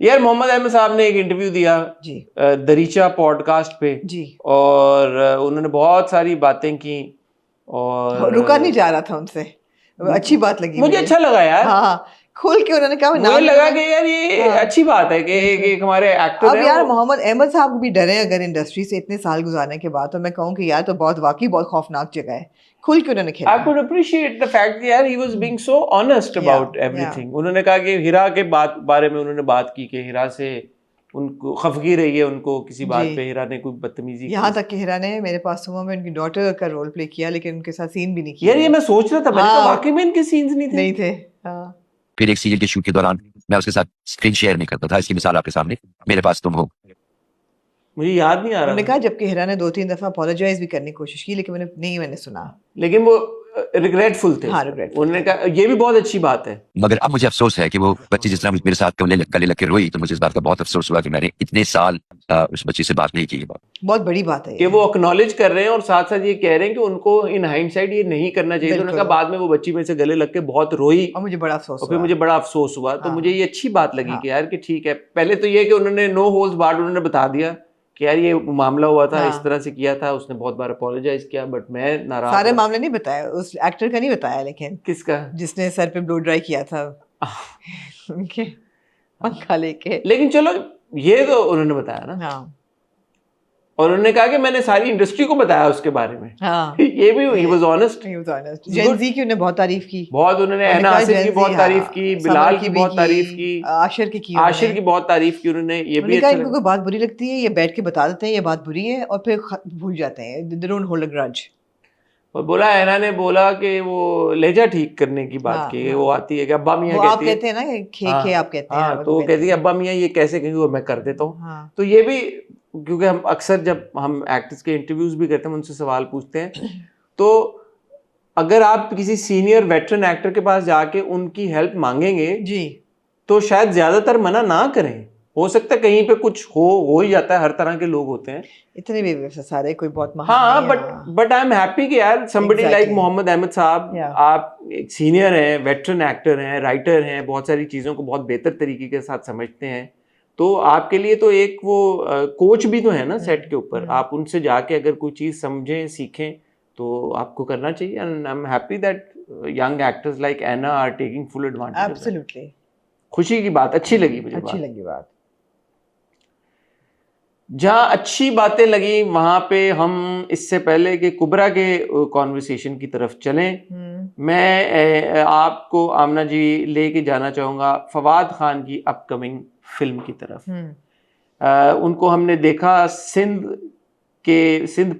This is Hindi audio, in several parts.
यार मोहम्मद अहमद साहब ने एक इंटरव्यू दिया जी दरीचा पॉडकास्ट पे जी, और उन्होंने बहुत सारी बातें की और रुका नहीं जा रहा था उनसे, अच्छी बात लगी मुझे अच्छा लगा यार। हाँ, खोल के उन्होंने कहा, मुझे लगा कि यार ये हाँ, अच्छी बात है कि एक हमारे एक्टर अब हैं यार वो। मोहम्मद अहमद साहब भी डरे अगर इंडस्ट्री से इतने साल गुजारने के बाद, तो मैं कहूँ कि यार तो बहुत वाकई बहुत खौफनाक जगह है, खुल के उन्होंने खेला। I could appreciate the fact यार he was being so honest about everything. उन्होंने कहा कि हिरा के बारे में उन्होंने बात की कि हिरा से उनको खफगी रही है, उनको किसी बात पे हिरा ने कोई बदतमीजी की। यहाँ तक कि हिरा ने मेरे पास सुबह में उनकी डॉटर का रोल प्ले किया, लेकिन उनके साथ सीन भी नहीं किया। यार ये मैं सोच रहा था, मैंने कहा वाकई में इनके सीन्स नहीं थे। हाँ। फिर एक सीरियल के शूट के दौरान मैं उसके साथ स्क्रीन शेयर नहीं करता था। इसकी मिसाल आपके सामने, मेरे पास तुम हो। मुझे याद नहीं आ रहा। उन्होंने कहा जबकि हिरा ने 2-3 दफा अपोलोजाइज भी करने की कोशिश की, लेकिन मैंने सुना। लेकिन वो रिग्रेटफुल थे। हाँ, regretful उन्होंने कहा ये भी बहुत अच्छी बात है। मगर अब मुझे अफसोस है कि वो बच्ची जिस तरह मेरे साथ गले लग के रोई, तो मुझे इस बात का बहुत अफसोस हुआ कि मैंने इतने साल उस बच्ची से बात नहीं की। बहुत बड़ी बात है कि वो एक्नॉलेज कर रहे हैं और साथ साथ ये कह रहे हैं कि उनको इन हाइंडसाइट ये नहीं करना चाहिए। तो उन्होंने कहा बाद में वो बच्ची में से गले लग के बहुत रोई और मुझे बड़ा अफसोस और फिर मुझे बड़ा अफसोस हुआ। तो मुझे ये अच्छी बात लगी कि यार कि ठीक है, पहले तो ये कि उन्होंने नो होल्स बार्ड उन्होंने बता दिया कि यार ये मामला हुआ था, इस तरह से किया था, उसने बहुत बार अपोलोजाइज किया, बट मैं नाराज। सारे मामले नहीं बताया, उस एक्टर का नहीं बताया, लेकिन किसका? जिसने सर पे ब्लो ड्राई किया था उनके पंखा लेके। लेकिन चलो ये तो उन्होंने बताया ना। हाँ। और उन्होंने कहा कि मैंने सारी इंडस्ट्री को बताया उसके बारे में। हाँ। ये भी ही वाज ऑनेस्ट। जेन ज़ी की उन्होंने बहुत तारीफ की। बहुत उन्होंने ऐना आसिर की बहुत तारीफ की, बिलाल की बहुत तारीफ की, आशिर की बहुत तारीफ की उन्होंने। ये भी अच्छा लगा। कोई बात बुरी लगती है, ये बैठ के बता देते हैं ये बात बुरी है और फिर भूल जाते हैं, they don't hold a grudge. और बोला ऐना ने बोला कि वो लहजा ठीक करने की बात की, वो आती है कि अब्बा मियाँ कहती है, आप कहते हैं ना खे आप कहते हैं। हाँ, तो वो कहती है अब्बा मियाँ ये कैसे कहेंगे, वो मैं कर देता हूँ। तो ये भी, क्योंकि हम अक्सर जब हम एक्टर्स के इंटरव्यूज भी करते हैं, उनसे सवाल पूछते हैं, तो अगर आप किसी सीनियर वेटरन एक्टर के पास जाके उनकी हेल्प मांगेंगे जी, तो शायद ज्यादातर मना ना करें। हो सकता है कहीं पे कुछ हो ही जाता है, हर तरह के लोग होते हैं, इतने भी सारे कोई बहुत हाँ, बट आई एम हैप्पी कि यार somebody like मोहम्मद अहमद साहब, आप एक सीनियर हैं, वेटरन एक्टर हैं, राइटर हैं, बहुत सारी चीज़ों को बहुत बेहतर तरीके के साथ समझते हैं, तो आपके लिए तो एक वो कोच भी तो है ना सेट के ऊपर। आप उनसे जाके अगर कोई चीज़ समझें, सीखें, तो आपको करना चाहिए। And I am happy that young actors like एना are taking full advantage. Absolutely खुशी की बात, अच्छी लगी मुझे, अच्छी लगी बात। जहाँ अच्छी बातें लगी वहाँ पे हम इससे पहले कि कुबरा के कॉन्वर्सेशन की तरफ चलें, मैं आपको आमना जी लेके जाना चाहूँगा फवाद खान की अपकमिंग फिल्म की तरफ। उनको हमने देखा सिंध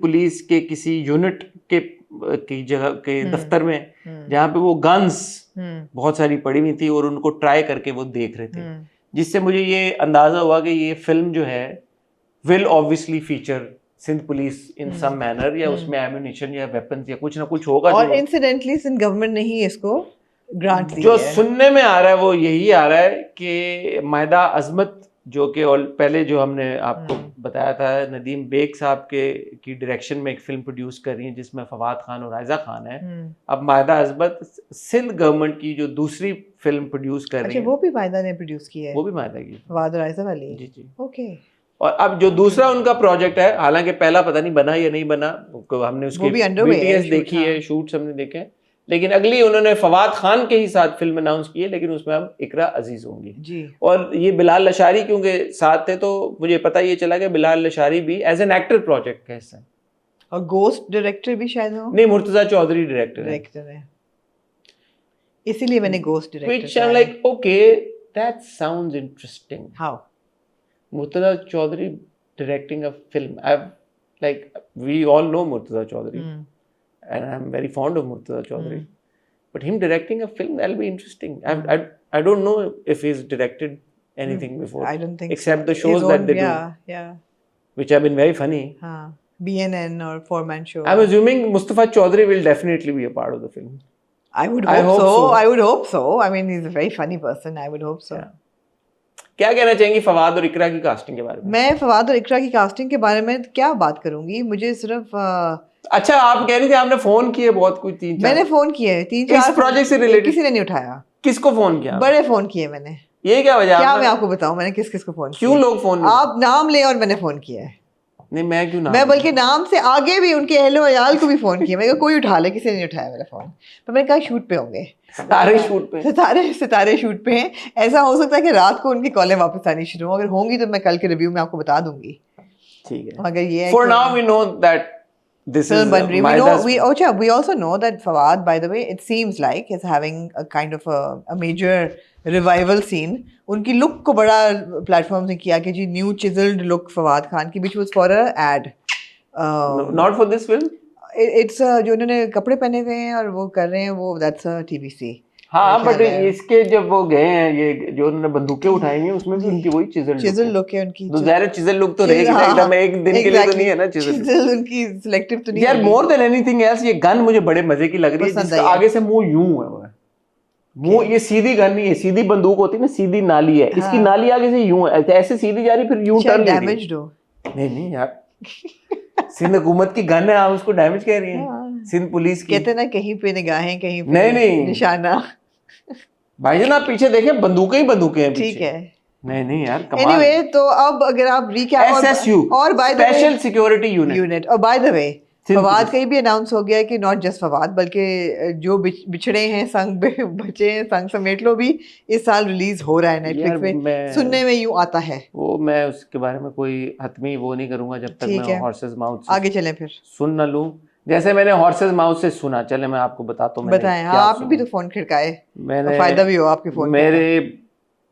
पुलिस के किसी यूनिट की जगह के दफ्तर में, जहाँ पे वो गन्स बहुत सारी पड़ी हुई थी और उनको ट्राई करके वो देख रहे थे, जिससे मुझे ये अंदाजा हुआ कि ये फिल्म जो है will obviously feature Sindh police in some manner, या उसमें ammunition या weapons या कुछ ना कुछ होगा। और incidentally सिंध गवर्नमेंट ने ही इसको ग्रांट दी जो है। सुनने में आ रहा है वो यही आ रहा है कि मायदा अजमत, जो कि पहले जो हमने आपको बताया था नदीम बेग साहब की डायरेक्शन में एक फिल्म प्रोड्यूस कर रही है जिसमें फवाद खान और आयजा खान है। अब मायदा अजमत सिंध गवर्नमेंट की जो दूसरी फिल्म प्रोड्यूस कर रही है, वो भी मायदा ने प्रोड्यूस की है, वो भी मायदा की, फवाद और आयजा वाली। जी। ओके। और अब जो दूसरा उनका प्रोजेक्ट है, हालांकि पहला पता नहीं बना या नहीं बना, हमने उसके BTS देखी है, शूट्स हमने देखे हैं, लेकिन अगली उन्होंने फवाद खान के ही साथ फिल्म अनाउंस की है, लेकिन उसमें अब इकरा अजीज होंगी जी। और ये बिलाल लशारी क्योंकि साथ थे, तो मुझे पता ये चला कि बिलाल लशारी भी एज एन एक्टर प्रोजेक्ट का हिस्सा है। और गोस्ट डायरेक्टर भी शायद हो, नहीं, मुर्तजा चौधरी डायरेक्टर है, इसीलिए मैंने ghost director, which I am like okay that sounds interesting. How Murtaza Chaudhary directing a film. We all know Murtaza Chaudhary, and I'm very fond of Murtaza Chaudhary. But him directing a film, that'll be interesting. I don't know if he's directed anything before. I don't think except so. the shows that they do. Yeah. Which have been very funny. BNN or four-man show. I'm assuming Mustafa Chaudhary will definitely be a part of the film. I would hope so. I would hope so. I mean, he's a very funny person. I would hope so. Yeah. क्या कहना चाहेंगी फवाद और इकरा की कास्टिंग के बारे में? मैं फवाद और इकरा की कास्टिंग के बारे में क्या बात करूंगी, मुझे सिर्फ अच्छा, आप कह रही थी आपने फोन किए बहुत, कुछ 3-4 मैंने फोन किए 3-4 इस प्रोजेक्ट से रिलेटेड, किसी ने नहीं उठाया। किसको फोन किया? बड़े फोन किए मैंने, ये क्या वजह? क्या मैं आपको बताऊं मैंने किस किस को फोन क्यों किया? लोग फोन आप नाम ले और मैंने फोन किया है। नहीं मैं क्यों ना, मैं बल्कि नाम से आगे भी उनके अहलो अयाल को भी फोन किया, मैंने कहा कोई उठा ले, किसी ने नहीं उठाया मेरा फोन। तो मैंने कहा शूट पे होंगे, सारे शूट पे, सितारे शूट पे हैं। ऐसा हो सकता है कि रात को उनकी कॉलें वापस आनी शुरू हो, अगर होंगी तो मैं कल के रिव्यू में आपको बता दूंगी। ठीक है, मगर ये है फॉर कि now we know that this film is bun rahi. Maida's We also know that Fawad, by the way, it seems like is having a kind of a major revival scene. उनकी लुक को बड़ा प्लेटफॉर्म से किया कि जी new chiselled look Fawad Khan की, which was for a ad. not for this film. It's जो उन्होंने कपड़े पहने हुए हैं और वो कर रहे हैं वो, that's a TVC. हाँ बट इसके जब वो गए हैं, ये जो उन्होंने बंदूकें उठाई हैं उसमें भी उनकी वही चिजल लुक है उनकी। तो ज़ाहिर चिजल लुक तो रहेगी ना, एकदम एक दिन के लिए तो नहीं है ना चिजल उनकी सिलेक्टिव तो नहीं यार। मोर देन एनीथिंग एल्स ये गन मुझे बड़े मजे की लग रही है, जिसका आगे से मुंह यूं है, मुंह ये सीधी गन नहीं है, सीधी बंदूक होती है ना, सीधी नाली है, इसकी नाली आगे से यूं है, ऐसे सीधी जा रही फिर यूं टर्न ले रही है। नहीं यार सिंध हुकूमत की गन है, आप उसको डैमेज कह रही हैं? सिंध पुलिस की कहते ना कहीं पे निगाहें कहीं पे नहीं निशाना। भाईजान आप पीछे देखें, बंदूकें ही बंदूकें हैं ठीक है। नहीं यार कमाल। Anyway, तो अब अगर आप रिकैप SSU और by the special security unit, और बाय द वे फवाद का ही भी अनाउंस हो गया है कि नॉट जस्ट फवाद बल्कि जो बिछड़े हैं संग बचे हैं संग समेट लो भी इस साल रिलीज हो रहा है नेटफ्लिक्स पे। सुनने में यूं आता है, वो मैं उसके बारे में कोई हतमी वो नहीं करूंगा जब तक मैं हॉर्सेस माउथ से आगे चलें फिर सुन ना लूं। जैसे मैंने हॉर्सेस माउथ से सुना, चले मैं आपको बताता हूँ। बताएं। हाँ आपने भी तो फोन खिड़काए, मैंने फायदा भी हो आपके फोन।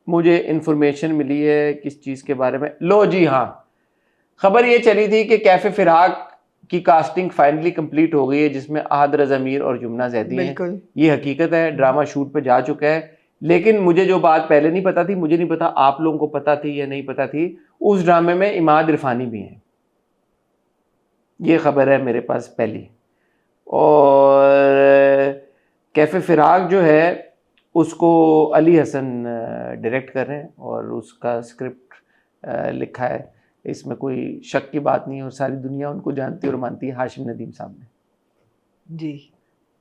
मुझे इन्फॉर्मेशन मिली है किस चीज़ के बारे में, लो जी हाँ, खबर ये चली थी कि कैफे फिराक की कास्टिंग फाइनली कंप्लीट हो गई है, जिसमें आहद रज़ा मीर और जुमना ज़ैदी हैं। ये हकीकत है, ड्रामा शूट पे जा चुका है। लेकिन मुझे जो बात पहले नहीं पता थी, मुझे नहीं पता आप लोगों को पता थी या नहीं पता थी, उस ड्रामे में इमाद इरफानी भी हैं। ये खबर है मेरे पास पहली। और कैफे फिराक जो है उसको अली हसन डायरेक्ट कर रहे हैं और उसका स्क्रिप्ट लिखा है, इसमें कोई शक की बात नहीं है और सारी दुनिया उनको जानती है और मानती है, हाशिम नदीम साहब ने। जी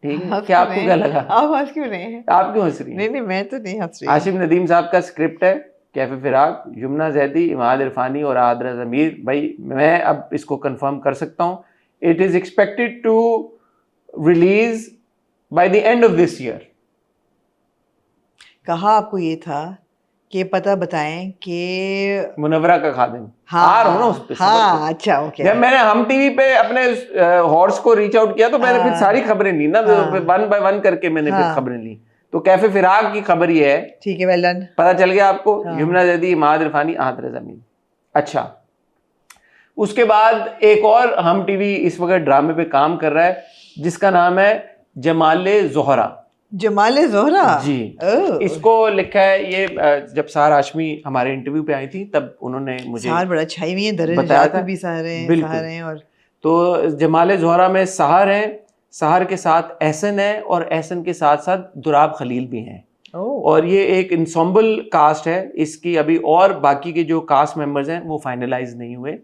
ठीक है, क्या आपको क्या लगा? आप हंस क्यों रहे हैं? आप क्यों हंस रही हैं? नहीं मैं तो नहीं हंस रही। हाशिम नदीम साहब का स्क्रिप्ट है कैफे फिराक, जुमना ज़ैदी, इमाद इरफानी और आहद रज़ा मीर। भाई मैं अब इसको कंफर्म कर सकता हूँ, it is expected to release by the end of this year. कहा आपको ये था कि पता बताएं कि मुनव्वरा का खादिम आ रहा हूँ ना उस पे। हाँ अच्छा ओके। जब मैंने हम टीवी पे अपने हॉर्स को रीच आउट किया तो मैंने फिर सारी खबरें ली ना, वन बाय वन करके मैंने फिर खबरें ली। तो कैफे फिराक की खबर ये है, ठीक है, वेल डन, पता चल गया आपको। जुमना ज़ैदी, इमाद इरफानी, आहद रज़ा मीर। अच्छा, उसके बाद एक और हम टीवी इस वक्त ड्रामे पे काम कर रहा है जिसका नाम है जमाले ज़ोहरा। जमाले ज़ोहरा जी, इसको लिखा है ये जब सार हाशमी हमारे इंटरव्यू पे आई थी तब उन्होंने मुझे सार बड़ा छाई हुई है, बताया था भी सारे हैं। और तो जमाले ज़ोहरा में सहर है, सहर के साथ एहसन है और एहसन के साथ साथ दुराब खलील भी हैं। और ये एक इंसॉम्बल कास्ट है इसकी, अभी और बाकी के जो कास्ट मेंबर्स हैं वो फाइनलाइज नहीं हुए।